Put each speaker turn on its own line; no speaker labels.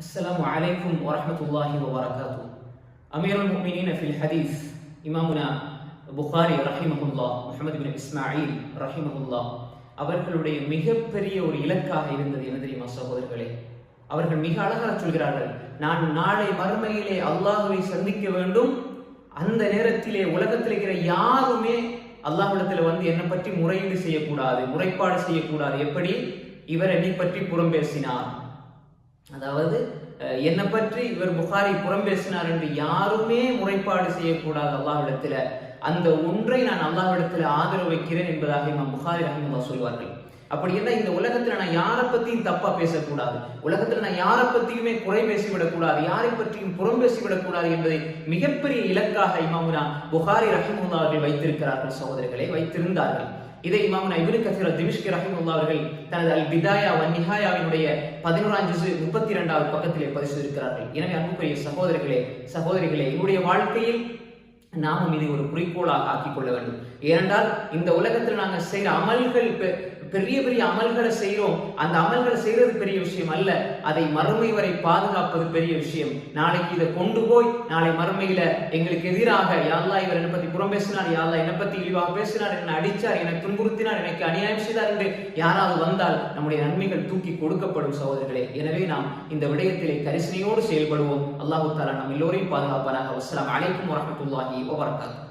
السلام عليكم ورحمة الله وبركاته. أمير المؤمنين في الحديث إمامنا புகாரி ரஹிமஹுல்லா முஹம்மது பின் இஸ்மாயில் ரஹிமஹுல்லா அவர்களுடைய மிகப்பெரிய ஒரு இலக்காக இருந்தது என்ன தெரியுமா சகோதரர்களே? அவர்கள் மிக அழகாக சொல்கிறார்கள், நான் நாளை மறுமையிலே அல்லாஹ்வை சந்திக்க வேண்டும். அந்த நேரத்திலே உலகத்தில் இருக்கிற யாருமே அல்லாஹ்விடத்தில் வந்து என்னை பற்றி முறையீடு செய்யக்கூடாது, முறைப்பாடு செய்யக்கூடாது. எப்படி? இவர் என்னை பற்றி புறம் பேசினார், அதாவது என்னை பற்றி இவர் புகாரி புறம் பேசினார் என்று யாருமே முறைப்பாடு செய்யக்கூடாது அல்லாஹ்விடத்தில். அந்த ஒன்றை நான் அல்லாஹ்விடத்தில் ஆதரவு வைக்கிறேன் என்பதாக இமாம் புகாரி ரஹிமஹுல்லாஹ் சொல்வார்கள். அப்படி என்ன, இந்த உலகத்துல நான் யாரை பத்தியும் தப்பா பேசக்கூடாது, உலகத்துல நான் யாரை பத்தியுமே குறை பேசிவிடக்கூடாது, யாரை பற்றியும் புறம் பேசிவிடக்கூடாது என்பதை மிகப்பெரிய இலக்காக இமாமுனா புகாரி ரஹிமஹுல்லாஹ் அவர்கள் வைத்திருக்கிறார்கள். சகோதரர்களை வைத்திருந்தார்கள். இதை இமாமுனா இப்னு கஸீர் திமிஷ்கி ரஹிமஹுல்லாஹ் அவர்கள் தனது அல் பிதாயா வன் நிஹாயாவினுடைய 11 ஜுஸ் 32வது பக்கத்திலே பதிவு செய்திருக்கிறார்கள். எனவே அன்புக்குரிய சகோதரிகளே என்னுடைய வாழ்க்கையில் நாமும் இதை ஒரு குறிக்கோளாக ஆக்கிக் கொள்ள வேண்டும். ஏனென்றால் இந்த உலகத்தில் நாங்கள் செய்கிற அமல்கள் பெரிய பெரிய அமல்களை செய்கிறோம். அந்த அமல்களை செய்யறது பெரிய விஷயம் அல்ல, அதை மறுமை வரை பாதுகாப்பது பெரிய விஷயம். நாளைக்கு இதை கொண்டு போய் நாளை மறுமையில எங்களுக்கு எதிராக, யா அல்லாஹ் இவர் என்னை பத்தி புறம் பேசினார், யா அல்லாஹ் என்னை பத்தி இழிவாக பேசினார், என்னை அடித்தார், என்னை துன்புறுத்தினார், எனக்கு அநியாயம் செய்தார் என்று யாராவது வந்தால் நம்முடைய நன்மைகள் தூக்கி கொடுக்கப்படும் சகோதரர்களே. எனவே நாம் இந்த விடயத்திலே கரிசனையோடு செயல்படுவோம். அல்லாஹ் தஆலா நம் எல்லோரையும் பாதுகாப்பானாக. அஸ்ஸலாமு அலைக்கும் வரஹ்மத்துல்லாஹி வபரகாத்துஹு.